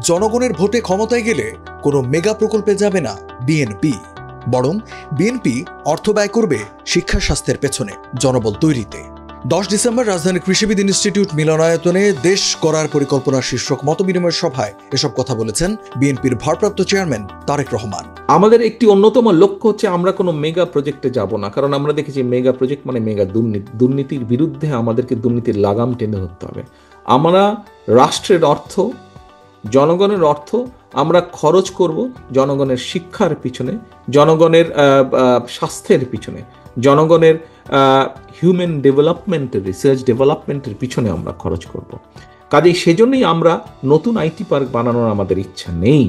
জনগণের ভোটে ক্ষমতায় গেলে কোনো মেগা প্রকল্পে যাবে না বিএনপি, বরং বিএনপি অর্থ ব্যয় করবে শিক্ষা স্বাস্থ্যের পেছনে, জনবল তৈরিতে। 10 ডিসেম্বর রাজধানীর কৃষিবিদ ইনস্টিটিউট মিলনায়তনে দেশ গড়ার পরিকল্পনা শীর্ষক মতবিনিময় সভায় এসব কথা বলেছেন বিএনপির ভারপ্রাপ্ত চেয়ারম্যান তারেক রহমান। আমাদের একটি অন্যতম লক্ষ্য হচ্ছে আমরা কোনো মেগা প্রজেক্টে যাব না, কারণ আমরা দেখেছি মেগা প্রজেক্ট মানে মেগা দুর্নীতি। দুর্নীতির বিরুদ্ধে আমাদেরকে দুর্নীতির লাগাম টেনে ধরতে হবে। আমরা রাষ্ট্রের অর্থ, জনগণের অর্থ আমরা খরচ করব জনগণের শিক্ষার পিছনে, জনগণের স্বাস্থ্যের পিছনে, জনগণের হিউম্যান ডেভেলপমেন্টের, রিসার্চ ডেভেলপমেন্টের পিছনে আমরা খরচ করব। কাজেই সেজন্যই আমরা নতুন আইটি পার্ক বানানোর আমাদের ইচ্ছা নেই।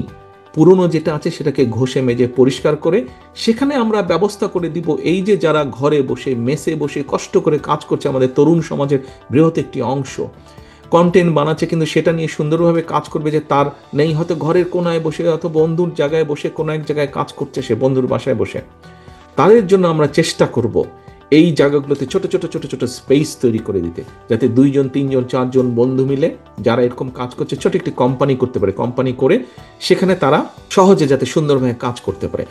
পুরনো যেটা আছে সেটাকে ঘষে মেজে পরিষ্কার করে সেখানে আমরা ব্যবস্থা করে দিব এই যে যারা ঘরে বসে মেসে বসে কষ্ট করে কাজ করছে, আমাদের তরুণ সমাজের বৃহৎ একটি অংশ কন্টেন্ট বানাচ্ছে, কিন্তু সেটা নিয়ে সুন্দরভাবে কাজ করবে যে তার নেই হয়তো ঘরের কোনায় বসে অথবা বন্ধুর জায়গায় বসে কোনো এক জায়গায় কাজ করছে, সে বন্ধুর বাসায় বসে। তাদের জন্য আমরা চেষ্টা করব এই জায়গাগুলোতে ছোট ছোট ছোট ছোট স্পেস তৈরি করে দিতে, যাতে 2 জন 3 জন 4 জন বন্ধু মিলে যারা এরকম কাজ করছে ছোট একটি কোম্পানি করতে পারে, কোম্পানি করে সেখানে তারা সহজে যাতে সুন্দরভাবে কাজ করতে পারে।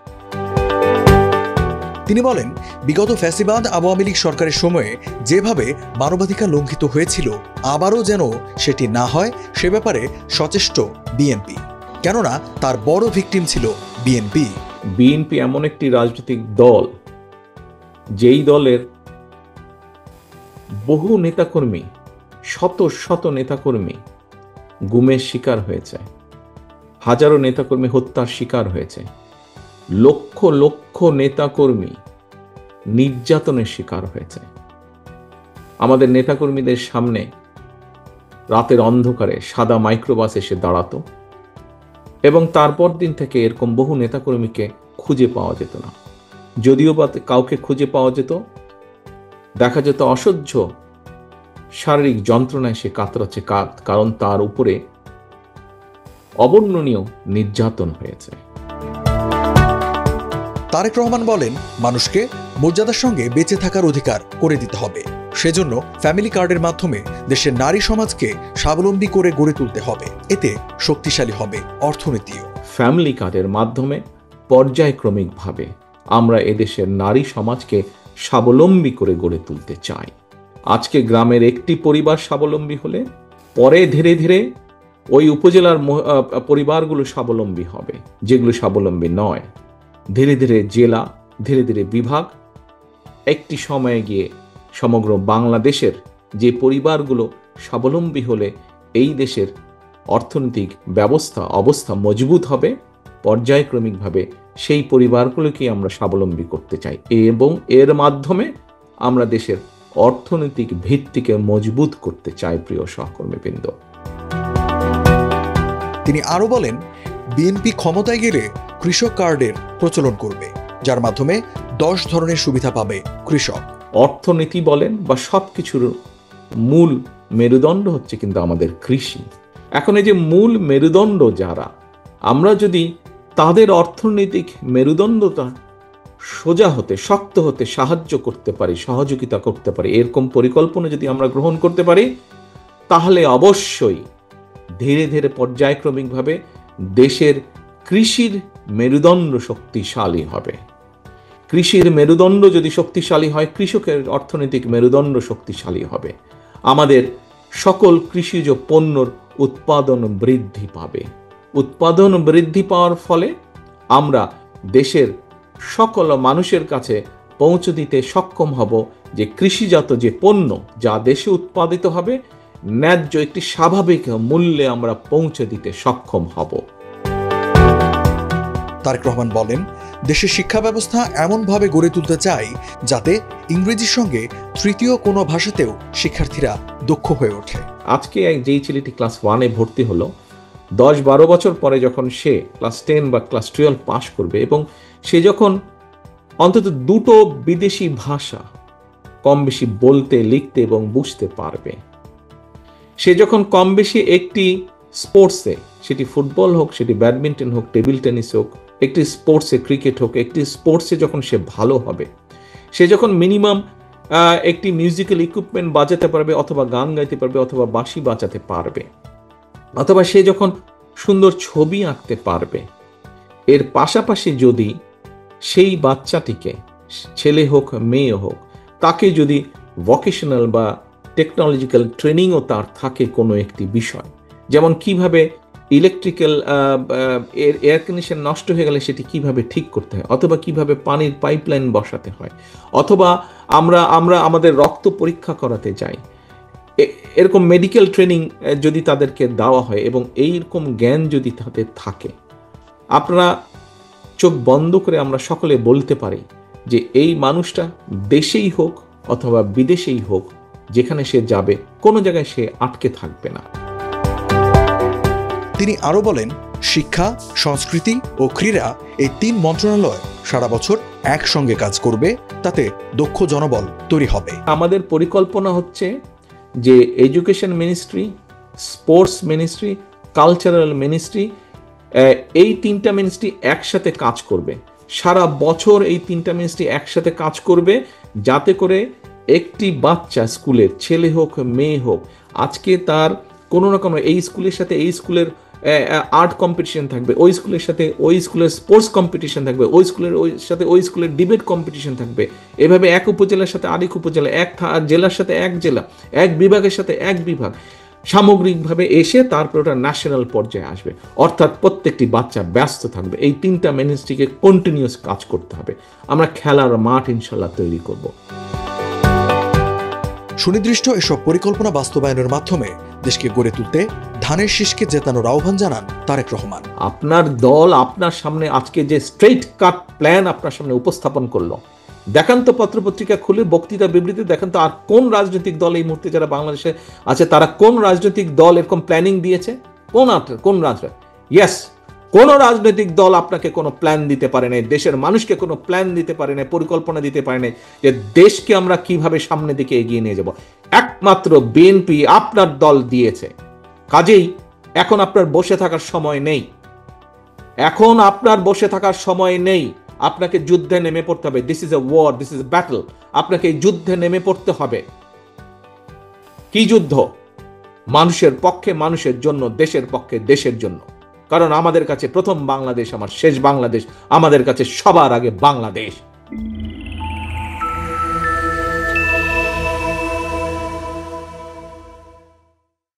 তিনি বলেন, বিগত ফ্যাসিবাদ আওয়ামী লীগ সরকারের সময়ে যেভাবে মানবাধিকার লঙ্ঘিত হয়েছিল আবারও যেন সেটি না হয় সে ব্যাপারে সচেষ্ট বিএনপি, কেননা তার বড় ভিকটিম ছিল বিএনপি। বিএনপি এমন একটি রাজনৈতিক দল যেই দলের বহু নেতাকর্মী, শত শত নেতাকর্মী গুমের শিকার হয়েছে, হাজারো নেতাকর্মী হত্যার শিকার হয়েছে, লক্ষ লক্ষ নেতাকর্মী নির্যাতনের শিকার হয়েছে। আমাদের নেতাকর্মীদের সামনে রাতের অন্ধকারে সাদা মাইক্রোবাস এসে দাঁড়াতো এবং তারপর দিন থেকে এরকম বহু নেতাকর্মীকে খুঁজে পাওয়া যেত না। যদিও বা কাউকে খুঁজে পাওয়া যেত, দেখা যেত অসহ্য শারীরিক যন্ত্রণায় সে কাতরাচ্ছে, কারণ তার উপরে অবর্ণনীয় নির্যাতন হয়েছে। তারেক রহমান বলেন, মানুষকে মর্যাদার সঙ্গে বেঁচে থাকার অধিকার করে দিতে হবে। সেজন্য ফ্যামিলি কার্ডের মাধ্যমে দেশের নারী সমাজকে স্বাবলম্বী করে গড়ে তুলতে হবে, এতে শক্তিশালী হবে অর্থনীতিও। ফ্যামিলি কার্ডের মাধ্যমে পর্যায়ক্রমিকভাবে আমরা এদেশের নারী সমাজকে স্বাবলম্বী করে গড়ে তুলতে চাই। আজকে গ্রামের একটি পরিবার স্বাবলম্বী হলে পরে ধীরে ধীরে ওই উপজেলার পরিবারগুলো স্বাবলম্বী হবে, যেগুলো স্বাবলম্বী নয়। ধীরে ধীরে জেলা, ধীরে ধীরে বিভাগ, একটি সময়ে গিয়ে সমগ্র বাংলাদেশের যে পরিবারগুলো স্বাবলম্বী হলে এই দেশের অর্থনৈতিক অবস্থা মজবুত হবে। পর্যায়ক্রমিকভাবে সেই পরিবারগুলোকে আমরা স্বাবলম্বী করতে চাই এবং এর মাধ্যমে আমরা দেশের অর্থনৈতিক ভিত্তিকে মজবুত করতে চাই। প্রিয় সহকর্মীবৃন্দ, তিনি আরো বলেন, বিএনপি ক্ষমতায় গেলে কৃষক কার্ডের প্রচলন করবে, যার মাধ্যমে 10 ধরনের সুবিধা পাবে কৃষক। অর্থনীতি বলেন বা সবকিছুর মূল মেরুদণ্ড হচ্ছে কিন্তু আমাদের কৃষি। এখন এই যে মূল মেরুদণ্ড যারা, আমরা যদি তাদের অর্থনৈতিক মেরুদণ্ডটা সোজা হতে, শক্ত হতে সাহায্য করতে পারি, সহযোগিতা করতে পারি, এরকম পরিকল্পনা যদি আমরা গ্রহণ করতে পারি, তাহলে অবশ্যই ধীরে ধীরে পর্যায়ক্রমিকভাবে দেশের কৃষির মেরুদণ্ড শক্তিশালী হবে। কৃষির মেরুদণ্ড যদি শক্তিশালী হয়, কৃষকের অর্থনৈতিক মেরুদণ্ড শক্তিশালী হবে। আমাদের সকল কৃষিজ পণ্যর উৎপাদন বৃদ্ধি পাবে। উৎপাদন বৃদ্ধি পাওয়ার ফলে আমরা দেশের সকল মানুষের কাছে পৌঁছে দিতে সক্ষম হব যে কৃষিজাত যে পণ্য যা দেশে উৎপাদিত হবে, ন্যায্য একটি স্বাভাবিক মূল্যে আমরা পৌঁছে দিতে সক্ষম হব। তারেক রহমান বলেন, দেশের শিক্ষা ব্যবস্থা এমনভাবে গড়ে তুলতে চাই যাতে ইংরেজির সঙ্গে তৃতীয় কোনো ভাষাতেও শিক্ষার্থীরা দক্ষ হয়ে ওঠে। আজকে যেই ছেলেটি ক্লাস 1-এ ভর্তি হলো, 10-12 বছর পরে যখন সে ক্লাস 10 বা ক্লাস 12 পাশ করবে এবং সে যখন অন্তত 2টো বিদেশি ভাষা কম বেশি বলতে, লিখতে এবং বুঝতে পারবে, সে যখন কম বেশি একটি স্পোর্টসে, সেটি ফুটবল হোক, সেটি ব্যাডমিন্টন হোক, টেবিল টেনিস হোক, একটি স্পোর্টসে ক্রিকেট হোক, একটি স্পোর্টসে যখন সে ভালো হবে, সে যখন মিনিমাম একটি মিউজিক্যাল ইকুইপমেন্ট বাজাতে পারবে, অথবা গান গাইতে পারবে, অথবা বাঁশি বাজাতে পারবে, অথবা সে যখন সুন্দর ছবি আঁকতে পারবে, এর পাশাপাশি যদি সেই বাচ্চাটিকে, ছেলে হোক মেয়ে হোক, তাকে যদি ভোকেশনাল বা টেকনোলজিক্যাল ট্রেনিংও তার থাকে কোনো একটি বিষয়, যেমন কিভাবে ইলেকট্রিক্যাল এয়ার কন্ডিশন নষ্ট হয়ে গেলে সেটি কিভাবে ঠিক করতে হয়, অথবা কিভাবে পানির পাইপলাইন বসাতে হয়, অথবা আমরা আমরা আমাদের রক্ত পরীক্ষা করাতে যাই, এরকম মেডিকেল ট্রেনিং যদি তাদেরকে দেওয়া হয় এবং এইরকম জ্ঞান যদি তাদের থাকে, আপনারা চোখ বন্ধ করে আমরা সকলে বলতে পারি যে এই মানুষটা দেশেই হোক অথবা বিদেশেই হোক, যেখানে সে যাবে কোনো জায়গায় সে আটকে থাকবে না। তিনি আরো বলেন, শিক্ষা, সংস্কৃতি ও ক্রীড়া এই 3 মন্ত্রণালয় সারা বছর একসঙ্গে কাজ করবে, তাতে দক্ষ জনবল তৈরি হবে। আমাদের পরিকল্পনা হচ্ছে যে education ministry, sports ministry, cultural ministry, এই 3টা মিনিস্ট্রি একসাথে কাজ করবে সারা বছর। এই 3টা মিনিস্ট্রি একসাথে কাজ করবে যাতে করে একটি বাচ্চা, স্কুলের ছেলে হোক মেয়ে হোক, আজকে তার কোনো রকম এই স্কুলের সাথে এই স্কুলের আর্ট কম্পিটিশন থাকবে, ওই স্কুলের সাথে ওই স্কুলের স্পোর্টস কম্পিটিশন থাকবে, ওই স্কুলের সাথে ওই স্কুলের ডিবেট কম্পিটিশন থাকবে, এভাবে এক উপজেলার সাথে আরেক উপজেলা, এক জেলার সাথে এক জেলা, এক বিভাগের সাথে এক বিভাগ, সামগ্রিকভাবে এসে তারপর ওটা ন্যাশনাল পর্যায়ে আসবে। অর্থাৎ প্রত্যেকটি বাচ্চা ব্যস্ত থাকবে। এই 3টা মিনিস্ট্রিকে কন্টিনিউয়াস কাজ করতে হবে। আমরা খেলার মাঠ ইনশাল্লাহ তৈরি করব। সুনির্দিষ্ট এসব পরিকল্পনা বাস্তবায়নের মাধ্যমে দেশকে গড়ে তুলতে ধানের শীষকে জেতানোর আহ্বান জানান তারেক রহমান। আপনার দল আপনার সামনে আজকে যে স্ট্রেইট কাট প্ল্যান আপনার সামনে উপস্থাপন করলো, দেখান তো পত্রপত্রিকা খুলে, বক্তৃতা বিবৃতি দেখান তো আর কোন রাজনৈতিক দল এই মুহূর্তে যারা বাংলাদেশে আছে তারা কোন রাজনৈতিক দল এরকম প্ল্যানিং দিয়েছে? কোন রাজনৈতিক? ইয়েস, কোন রাজনৈতিক দল আপনাকে কোনো প্ল্যান দিতে পারে নাই, দেশের মানুষকে কোনো প্ল্যান দিতে পারে নাই, পরিকল্পনা দিতে পারে নাই যে দেশকে আমরা কিভাবে সামনের দিকে এগিয়ে নিয়ে যাব। একমাত্র বিএনপি আপনার দল দিয়েছে। কাজেই এখন আপনার বসে থাকার সময় নেই, এখন আপনার বসে থাকার সময় নেই। আপনাকে যুদ্ধে নেমে পড়তে হবে। This is a war, this is a battle. আপনাকে এই যুদ্ধে নেমে পড়তে হবে। কি যুদ্ধ? মানুষের পক্ষে, মানুষের জন্য, দেশের পক্ষে, দেশের জন্য। কারণ আমাদের কাছে প্রথম বাংলাদেশ আমার শেষ বাংলাদেশ, আমাদের কাছে সবার আগে বাংলাদেশ।